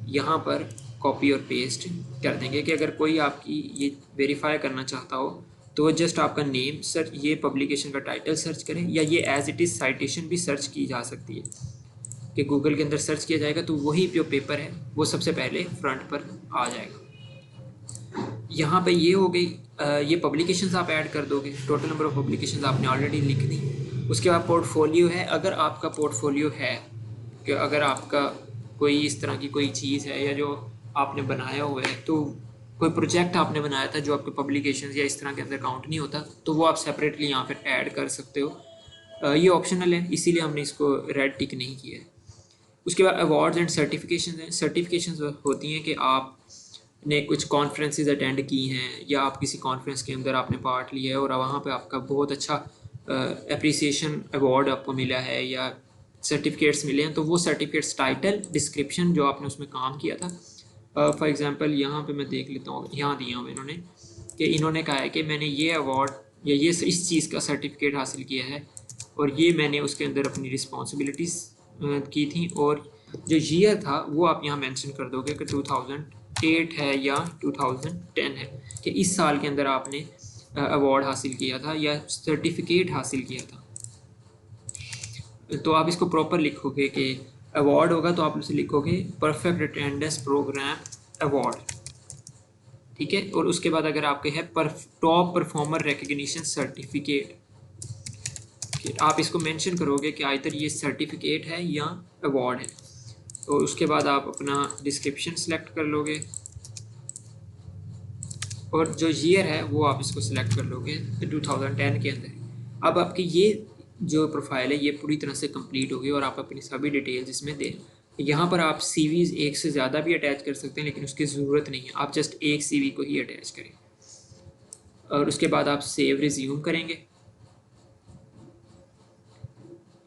यहाँ पर कॉपी और पेस्ट कर देंगे कि अगर कोई आपकी ये वेरीफाई करना चाहता हो तो जस्ट आपका नेम सर्च, ये पब्लिकेशन का टाइटल सर्च करें, या ये एज इट इज़ साइटेशन भी सर्च की जा सकती है। कि गूगल के अंदर सर्च किया जाएगा तो वही जो पेपर है वो सबसे पहले फ्रंट पर आ जाएगा। यहाँ पे ये हो गई, ये पब्लिकेशंस आप ऐड कर दोगे, टोटल नंबर ऑफ पब्लिकेशंस आपने ऑलरेडी लिख दी। उसके बाद पोर्टफोलियो है, अगर आपका पोर्टफोलियो है कि अगर आपका कोई इस तरह की कोई चीज़ है या जो आपने बनाया हुआ है, तो कोई प्रोजेक्ट आपने बनाया था जो आपके पब्लिकेशंस या इस तरह के अंदर काउंट नहीं होता, तो वो आप सेपरेटली यहाँ पर ऐड कर सकते हो। ये ऑप्शनल है, इसीलिए हमने इसको रेड टिक नहीं किया है। उसके बाद अवार्ड्स एंड सर्टिफिकेशन हैं। सर्टिफिकेशन होती हैं कि आपने कुछ कॉन्फ्रेंसेस अटेंड की हैं या आप किसी कॉन्फ्रेंस के अंदर आपने पार्ट लिया है और वहाँ पे आपका बहुत अच्छा अप्रिसिएशन अवार्ड आपको मिला है या सर्टिफिकेट्स मिले हैं, तो वो सर्टिफिकेट्स टाइटल डिस्क्रिप्शन जो आपने उसमें काम किया था, फॉर एग्जांपल यहाँ पे मैं देख लेता हूँ, यहाँ दिया हूँ इन्होंने कि इन्होंने कहा है कि मैंने ये अवार्ड या ये इस चीज़ का सर्टिफिकेट हासिल किया है और ये मैंने उसके अंदर अपनी रिस्पॉन्सिबिलिटीज़ की थी, और जो ईयर था वो आप यहाँ मेंशन कर दोगे कि 2008 है या 2010 है, कि इस साल के अंदर आपने अवार्ड हासिल किया था या सर्टिफिकेट हासिल किया था। तो आप इसको प्रॉपर लिखोगे कि अवार्ड होगा तो आप उसे लिखोगे परफेक्ट अटेंडेंस प्रोग्राम अवार्ड, ठीक है। और उसके बाद अगर आपके है टॉप परफॉर्मर रिकग्निशन सर्टिफिकेट, आप इसको मेंशन करोगे कि आइदर ये सर्टिफिकेट है या अवार्ड है। और उसके बाद आप अपना डिस्क्रिप्शन सेलेक्ट कर लोगे और जो ईयर है वो आप इसको सिलेक्ट कर लोगे 2010 के अंदर। अब आपकी ये जो प्रोफाइल है ये पूरी तरह से कंप्लीट होगी और आप अपनी सभी डिटेल्स इसमें दें। यहाँ पर आप सीवीज़ एक से ज़्यादा भी अटैच कर सकते हैं, लेकिन उसकी ज़रूरत नहीं है, आप जस्ट एक सीवी को ही अटैच करें। और उसके बाद आप सेव रिज्यूम करेंगे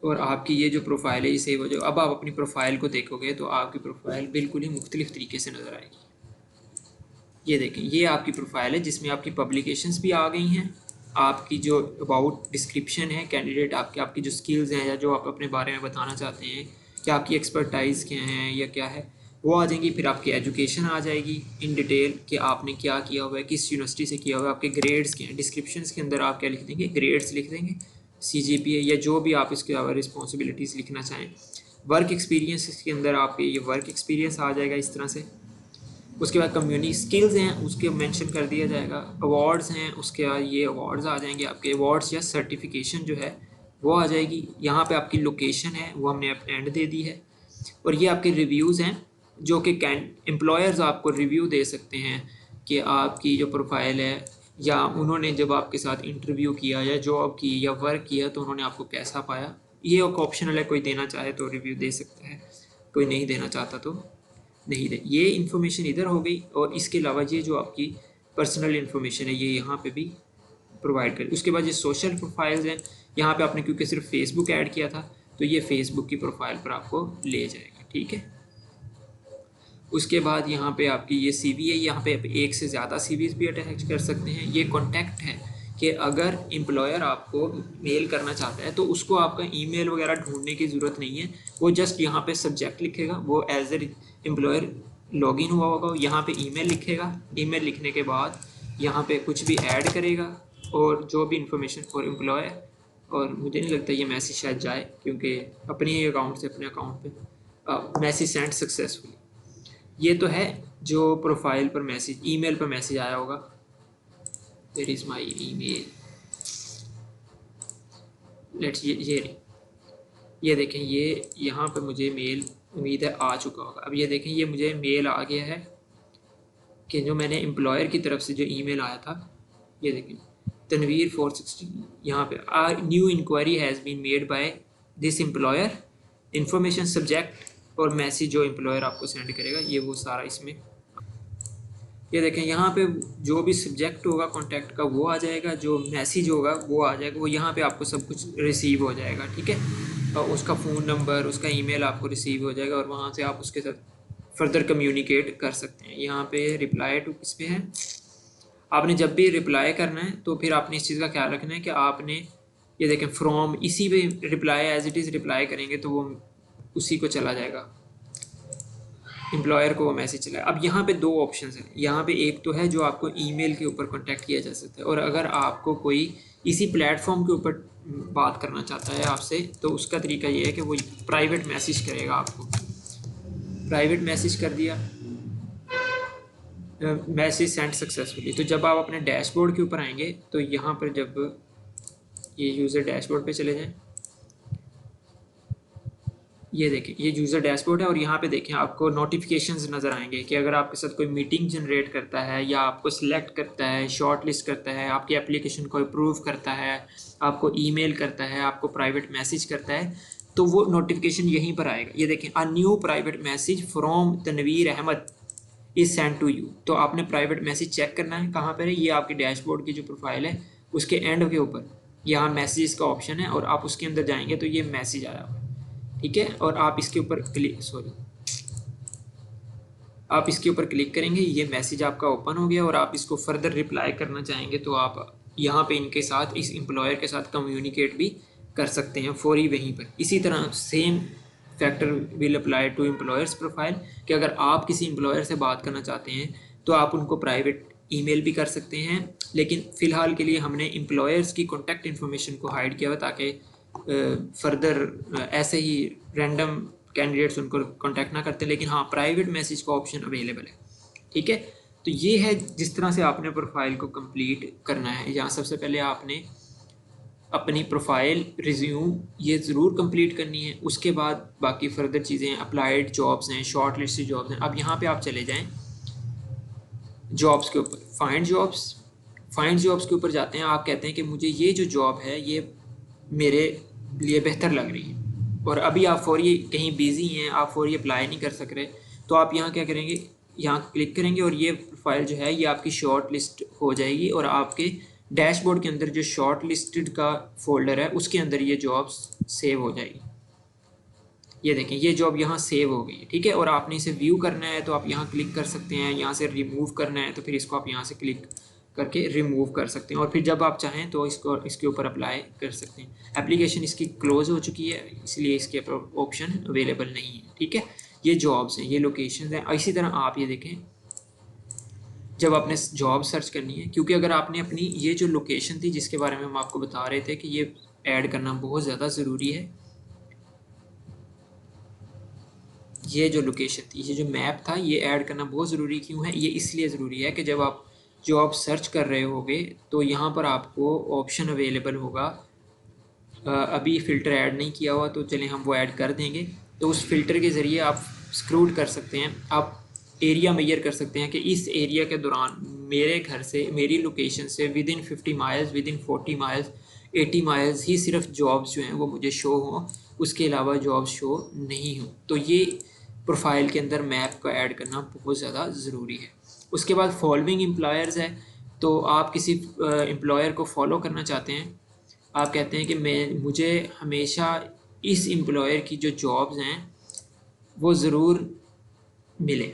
और आपकी ये जो प्रोफाइल है ये सेव हो जाए। अब आप अपनी प्रोफाइल को देखोगे तो आपकी प्रोफाइल बिल्कुल ही मुख्तलिफ तरीके से नज़र आएगी। ये देखें, ये आपकी प्रोफाइल है जिसमें आपकी पब्लिकेशंस भी आ गई हैं, आपकी जो अबाउट डिस्क्रिप्शन है कैंडिडेट आपकी जो स्किल्स हैं या जो आप अपने बारे में बताना चाहते हैं कि आपकी एक्सपर्टाइज़ क्या हैं या क्या है वो आ जाएंगी। फिर आपकी एजुकेशन आ जाएगी इन डिटेल कि आपने क्या किया हुआ है, किस यूनिवर्सिटी से किया हुआ है, आपके ग्रेड्स क्या हैं। डिस्क्रिप्शन के अंदर आप क्या लिख देंगे, ग्रेड्स लिख देंगे, CGPA या जो भी आप इसके अलावा रिस्पॉन्सिबिलिटीज़ लिखना चाहें। वर्क एक्सपीरियंस के अंदर आपके ये वर्क एक्सपीरियंस आ जाएगा इस तरह से। उसके बाद कम्युनिटी स्किल्स हैं उसके मेंशन कर दिया जाएगा। अवार्ड्स हैं उसके बाद ये अवार्ड्स आ जाएंगे, आपके अवार्ड्स या सर्टिफिकेशन जो है वो आ जाएगी। यहाँ पे आपकी लोकेशन है वो हमने एंड दे दी है। और ये आपके रिव्यूज़ हैं जो कि एम्प्लॉयर्स आपको रिव्यू दे सकते हैं कि आपकी जो प्रोफाइल है या उन्होंने जब आपके साथ इंटरव्यू किया या जॉब की या वर्क किया तो उन्होंने आपको कैसा पाया। ये एक ऑप्शनल है, कोई देना चाहे तो रिव्यू दे सकता है, कोई नहीं देना चाहता तो नहीं दे। ये इन्फॉर्मेशन इधर हो गई। और इसके अलावा ये जो आपकी पर्सनल इन्फॉर्मेशन है ये यहाँ पे भी प्रोवाइड करें। उसके बाद ये सोशल प्रोफाइल्स हैं, यहाँ पे आपने क्योंकि सिर्फ फेसबुक ऐड किया था तो ये फेसबुक की प्रोफाइल पर आपको ले जाएगा, ठीक है। उसके बाद यहाँ पे आपकी ये CV है, यहाँ पे आप एक से ज़्यादा CVs भी अटैच कर सकते हैं। ये कॉन्टैक्ट है कि अगर एम्प्लॉयर आपको मेल करना चाहता है तो उसको आपका ईमेल वगैरह ढूंढने की ज़रूरत नहीं है, वो जस्ट यहाँ पे सब्जेक्ट लिखेगा, वो एज ए एम्प्लॉयर लॉगिन हुआ होगा, यहाँ पे ईमेल लिखेगा, ईमेल लिखने के बाद यहाँ पे कुछ भी ऐड करेगा और जो भी इंफॉर्मेशन फॉर एम्प्लॉयर। और मुझे नहीं लगता ये मैसेज शायद जाए क्योंकि अपने ही अकाउंट से अपने अकाउंट पे मैसेज सेंड सक्सेसफुली। ये तो है जो प्रोफाइल पर मैसेज, ईमेल पर मैसेज आया होगा। Where is my email? Let's ये देखें, ये यहाँ पे मुझे मेल उम्मीद है आ चुका होगा। अब ये देखें ये मुझे मेल आ गया है कि जो मैंने एम्प्लॉयर की तरफ से जो ईमेल आया था, ये देखें तनवीर 460, यहाँ पे new enquiry has been made by this employer, information subject और मैसेज जो एम्प्लॉयर आपको सेंड करेगा ये वो सारा इसमें। ये देखें यहाँ पे जो भी सब्जेक्ट होगा कॉन्टैक्ट का वो आ जाएगा, जो मैसेज होगा वो आ जाएगा, वो यहाँ पे आपको सब कुछ रिसीव हो जाएगा, ठीक है। और उसका फ़ोन नंबर, उसका ईमेल आपको रिसीव हो जाएगा और वहाँ से आप उसके साथ फर्दर कम्युनिकेट कर सकते हैं। यहाँ पे रिप्लाई टू किस पे है, आपने जब भी रिप्लाई करना है तो फिर आपने इस चीज़ का ख्याल रखना है कि आपने ये देखें फ्रॉम, इसी पे reply as it is reply करेंगे तो वो उसी को चला जाएगा, एम्प्लॉयर को वो मैसेज चला। अब यहाँ पे दो ऑप्शंस हैं, यहाँ पे एक तो है जो आपको ईमेल के ऊपर कांटेक्ट किया जा सकता है, और अगर आपको कोई इसी प्लेटफॉर्म के ऊपर बात करना चाहता है आपसे, तो उसका तरीका ये है कि वो प्राइवेट मैसेज करेगा आपको। प्राइवेट मैसेज कर दिया, मैसेज सेंड सक्सेसफुली। तो जब आप अपने डैशबोर्ड के ऊपर आएंगे तो यहाँ पर जब ये यूज़र डैशबोर्ड पे चले जाएं, ये देखें ये यूज़र डैशबोर्ड है और यहाँ पे देखें आपको नोटिफिकेशंस नज़र आएंगे कि अगर आपके साथ कोई मीटिंग जनरेट करता है या आपको सिलेक्ट करता है, शॉर्ट लिस्ट करता है, आपकी एप्लीकेशन को अप्रूव करता है, आपको ईमेल करता है, आपको प्राइवेट मैसेज करता है, तो वो नोटिफिकेशन यहीं पर आएगा। ये देखें, a new private message from Tanveer Ahmed is send to you. तो आपने प्राइवेट मैसेज चेक करना है, कहाँ पर है, ये आपकी डैशबोर्ड की जो प्रोफाइल है उसके एंड के ऊपर यहाँ मैसेज का ऑप्शन है और आप उसके अंदर जाएंगे तो ये मैसेज आया हुआ है, ठीक है। और आप इसके ऊपर आप इसके ऊपर क्लिक करेंगे, ये मैसेज आपका ओपन हो गया और आप इसको फर्दर रिप्लाई करना चाहेंगे तो आप यहाँ पे इनके साथ, इस एम्प्लॉयर के साथ कम्युनिकेट भी कर सकते हैं फौरी वहीं पर। इसी तरह same factor will apply to employers profile कि अगर आप किसी एम्प्लॉयर से बात करना चाहते हैं तो आप उनको प्राइवेट ईमेल भी कर सकते हैं, लेकिन फ़िलहाल के लिए हमने एम्प्लॉयर्स की कॉन्टैक्ट इन्फॉर्मेशन को हाइड किया हुआ ताकि फर्दर ऐसे ही रैंडम कैंडिडेट्स उनको कांटेक्ट ना करते, लेकिन हाँ प्राइवेट मैसेज का ऑप्शन अवेलेबल है, ठीक है। तो ये है जिस तरह से आपने प्रोफाइल को कंप्लीट करना है। यहाँ सबसे पहले आपने अपनी प्रोफाइल रिज्यूम ये ज़रूर कंप्लीट करनी है, उसके बाद बाकी फर्दर चीज़ें अप्लाइड जॉब्स हैं, शॉर्ट लिस्टेड जॉब्स हैं। अब यहाँ पे आप चले जाएँ जॉब्स के ऊपर, फाइंड जॉब्स के ऊपर जाते हैं। आप कहते हैं कि मुझे ये जो जॉब है ये मेरे लिए बेहतर लग रही है और अभी आप फौरी कहीं बिजी हैं, आप फौरी अप्लाई नहीं कर सक रहे, तो आप यहाँ क्या करेंगे, यहाँ क्लिक करेंगे और ये फाइल जो है ये आपकी शॉर्ट लिस्ट हो जाएगी और आपके डैशबोर्ड के अंदर जो शॉर्ट लिस्टेड का फोल्डर है उसके अंदर ये जॉब्स सेव हो जाएगी। ये देखें ये जॉब यहाँ सेव हो गई है, ठीक है। और आपने इसे व्यू करना है तो आप यहाँ क्लिक कर सकते हैं, यहाँ से रिमूव करना है तो फिर इसको आप यहाँ से क्लिक करके रिमूव कर सकते हैं और फिर जब आप चाहें तो इसको इसके ऊपर अप्लाई कर सकते हैं। एप्लीकेशन इसकी क्लोज हो चुकी है इसलिए इसके ऑप्शन अवेलेबल नहीं है, ठीक है। ये जॉब्स हैं, ये लोकेशन हैं। इसी तरह आप ये देखें जब आपने जॉब सर्च करनी है, क्योंकि अगर आपने अपनी ये जो लोकेशन थी जिसके बारे में हम आपको बता रहे थे कि ये ऐड करना बहुत ज़्यादा ज़रूरी है, ये जो लोकेशन थी, ये जो मैप था, ये ऐड करना बहुत ज़रूरी क्यों है, ये इसलिए ज़रूरी है कि जब आप जॉब सर्च कर रहे होगे तो यहाँ पर आपको ऑप्शन अवेलेबल होगा। अभी फ़िल्टर ऐड नहीं किया हुआ तो चलें हम वो ऐड कर देंगे। तो उस फ़िल्टर के ज़रिए आप स्क्रूट कर सकते हैं, आप एरिया मेजर कर सकते हैं कि इस एरिया के दौरान मेरे घर से, मेरी लोकेशन से within 50 miles, within 40 miles, 80 miles ही सिर्फ जॉब्स जो हैं वो मुझे शो हों, उसके अलावा जॉब्स शो नहीं हों। तो ये प्रोफाइल के अंदर मैप को ऐड करना बहुत ज़्यादा ज़रूरी है। उसके बाद फॉलोइंग एम्प्लॉयर्स है, तो आप किसी एम्प्लॉयर को फॉलो करना चाहते हैं, आप कहते हैं कि मुझे हमेशा इस एम्प्लॉयर की जो जॉब्स हैं वो ज़रूर मिले,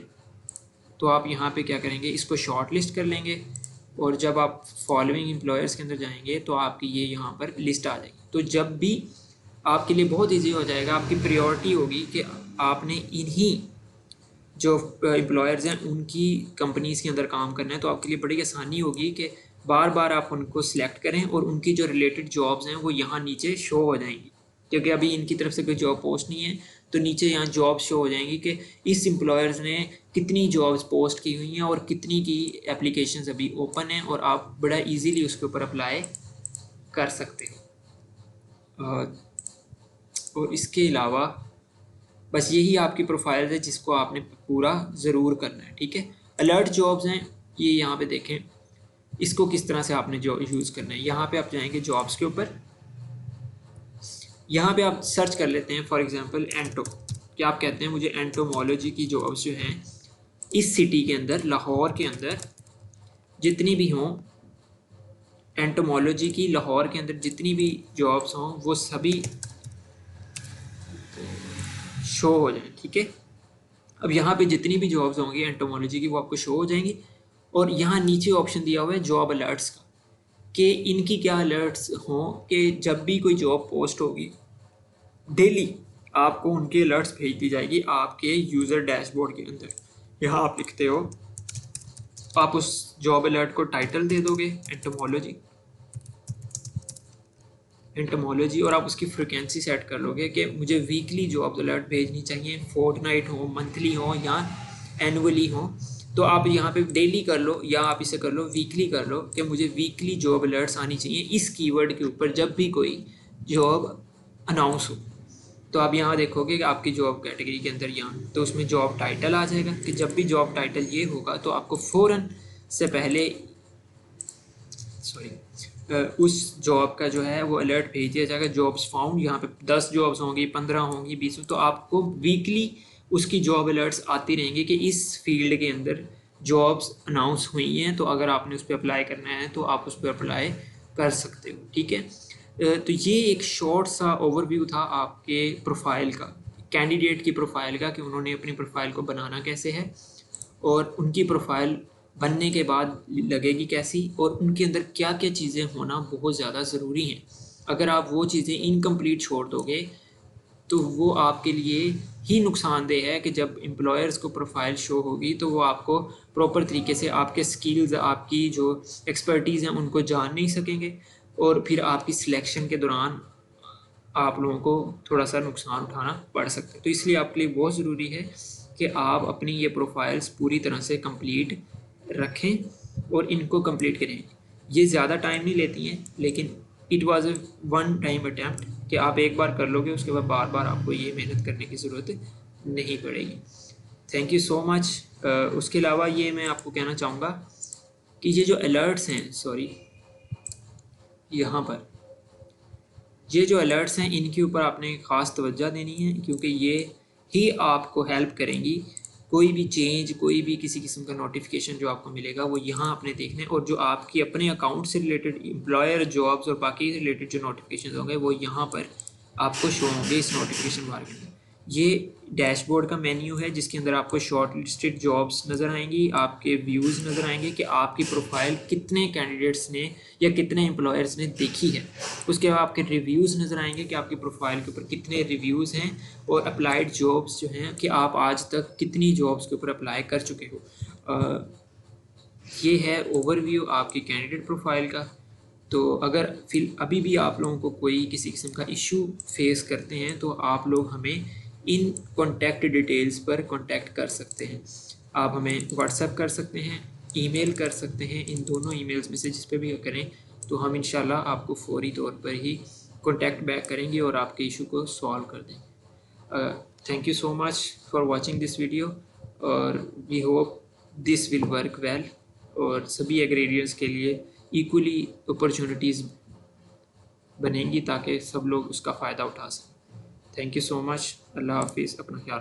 तो आप यहाँ पे क्या करेंगे, इसको शॉर्ट लिस्ट कर लेंगे और जब आप फॉलोइंग एम्प्लॉयर्स के अंदर जाएंगे तो आपकी ये यहाँ पर लिस्ट आ जाएगी। तो जब भी आपके लिए बहुत इजी हो जाएगा, आपकी प्रायोरिटी होगी कि आपने इन्हीं जो एम्प्लॉयर्स हैं उनकी कंपनीज़ के अंदर काम करना है, तो आपके लिए बड़ी आसानी होगी कि बार बार आप उनको सिलेक्ट करें और उनकी जो रिलेटेड जॉब्स हैं वो यहाँ नीचे शो हो जाएंगी। क्योंकि अभी इनकी तरफ से कोई जॉब पोस्ट नहीं है तो नीचे यहाँ जॉब शो हो जाएंगी कि इस एम्प्लॉयर्स ने कितनी जॉब्स पोस्ट की हुई हैं और कितनी की एप्लीकेशंस अभी ओपन हैं और आप बड़ा इजीली उसके ऊपर अप्लाई कर सकते हो। और इसके अलावा बस यही आपकी प्रोफाइल है जिसको आपने पूरा ज़रूर करना है, ठीक है। अलर्ट जॉब्स हैं, ये यहाँ पे देखें इसको किस तरह से आपने जो यूज़ करना है। यहाँ पे आप जाएंगे जॉब्स के ऊपर, यहाँ पे आप सर्च कर लेते हैं फॉर एग्जांपल एंटो, कि आप कहते हैं मुझे एंटोमोलॉजी की जॉब्स जो हैं इस सिटी के अंदर, लाहौर के अंदर जितनी भी हों, एंटोमोलॉजी की लाहौर के अंदर जितनी भी जॉब्स हों वो सभी शो हो जाएं, ठीक है। अब यहाँ पे जितनी भी जॉब्स होंगी एंटोमोलॉजी की वो आपको शो हो जाएंगी और यहाँ नीचे ऑप्शन दिया हुआ है जॉब अलर्ट्स का, कि इनकी क्या अलर्ट्स हों कि जब भी कोई जॉब पोस्ट होगी डेली आपको उनके अलर्ट्स भेज दी जाएगी आपके यूज़र डैशबोर्ड के अंदर। यहाँ आप लिखते हो, आप उस जॉब अलर्ट को टाइटल दे दोगे एंटोमोलॉजी, एंटोमोलॉजी, और आप उसकी फ्रिक्वेंसी सेट कर लोगे कि मुझे वीकली जॉब अलर्ट भेजनी चाहिए, फोर्टनाइट हो, मंथली हो या एनुअली हो। तो आप यहाँ पे डेली कर लो या आप इसे कर लो वीकली कर लो कि मुझे वीकली जॉब अलर्ट्स आनी चाहिए इस कीवर्ड के ऊपर जब भी कोई जॉब अनाउंस हो। तो आप यहाँ देखोगे कि आपकी जॉब कैटेगरी के अंदर यहाँ तो उसमें जॉब टाइटल आ जाएगा कि जब भी जॉब टाइटल ये होगा तो आपको फ़ौरन से पहले उस जॉब का जो है वो अलर्ट भेज दिया जाएगा। जॉब्स फाउंड, यहाँ पे 10 जॉब्स होंगी, 15 होंगी, 20, तो आपको वीकली उसकी जॉब अलर्ट्स आती रहेंगी कि इस फील्ड के अंदर जॉब्स अनाउंस हुई हैं, तो अगर आपने उस पर अप्लाई करना है तो आप उस पर अप्लाई कर सकते हो। ठीक है, तो ये एक शॉर्ट सा ओवरव्यू था आपके प्रोफाइल का, कैंडिडेट की प्रोफाइल का, कि उन्होंने अपनी प्रोफाइल को बनाना कैसे है और उनकी प्रोफाइल बनने के बाद लगेगी कैसी, और उनके अंदर क्या क्या चीज़ें होना बहुत ज़्यादा ज़रूरी हैं। अगर आप वो चीज़ें इनकम्प्लीट छोड़ दोगे तो वो आपके लिए ही नुकसानदेह है कि जब एम्प्लॉयर्स को प्रोफाइल शो होगी तो वो आपको प्रॉपर तरीके से आपके स्किल्स, आपकी जो एक्सपर्टीज़ हैं उनको जान नहीं सकेंगे, और फिर आपकी सिलेक्शन के दौरान आप लोगों को थोड़ा सा नुकसान उठाना पड़ सकता है। तो इसलिए आपके लिए बहुत ज़रूरी है कि आप अपनी ये प्रोफाइल्स पूरी तरह से कंप्लीट रखें और इनको कंप्लीट करें। ये ज़्यादा टाइम नहीं लेती हैं, लेकिन it was a one time attempt कि आप एक बार कर लोगे, उसके बाद बार बार आपको ये मेहनत करने की ज़रूरत नहीं पड़ेगी। Thank you so much. उसके अलावा ये मैं आपको कहना चाहूँगा कि ये जो अलर्ट्स हैं, यहाँ पर ये जो अलर्ट्स हैं इनके ऊपर आपने ख़ास तवज्जो देनी है, क्योंकि ये ही आपको हेल्प करेंगी। कोई भी चेंज, कोई भी किसी किस्म का नोटिफिकेशन जो आपको मिलेगा वो यहाँ आपने देखना है, और जो आपकी अपने अकाउंट से रिलेटेड एम्प्लॉयर जॉब्स और बाकी रिलेटेड जो नोटिफिकेशन होंगे वो यहाँ पर आपको शो होंगे इस नोटिफिकेशन बार के अंदर। ये डैशबोर्ड का मेन्यू है जिसके अंदर आपको शॉर्ट लिस्टेड जॉब्स नज़र आएंगी, आपके व्यूज़ नज़र आएंगे कि आपकी प्रोफाइल कितने कैंडिडेट्स ने या कितने एम्प्लॉयर्स ने देखी है। उसके बाद आपके रिव्यूज़ नज़र आएंगे कि आपकी प्रोफाइल के ऊपर कितने रिव्यूज़ हैं, और अप्लाइड जॉब्स जो हैं कि आप आज तक कितनी जॉब्स के ऊपर अप्लाई कर चुके हो। ये है ओवरव्यू आपकी कैंडिडेट प्रोफाइल का। तो अगर फिर अभी भी आप लोगों को कोई किसी किस्म का इशू फेस करते हैं तो आप लोग हमें इन कॉन्टैक्ट डिटेल्स पर कॉन्टैक्ट कर सकते हैं। आप हमें व्हाट्सएप कर सकते हैं, ईमेल कर सकते हैं, इन दोनों ईमेल्स में से जिस पे भी करें तो हम इंशाल्लाह आपको फौरी तौर पर ही कॉन्टैक्ट बैक करेंगे और आपके इशू को सॉल्व कर देंगे। Thank you so much for watching this video, और we hope this will work well, और सभी एग्रेरियंस के लिए इक्वली अपॉर्चुनिटीज़ बनेंगी ताकि सब लोग उसका फ़ायदा उठा सकें। Thank you so much. अल्लाह हाफिज़, अपना ख्याल।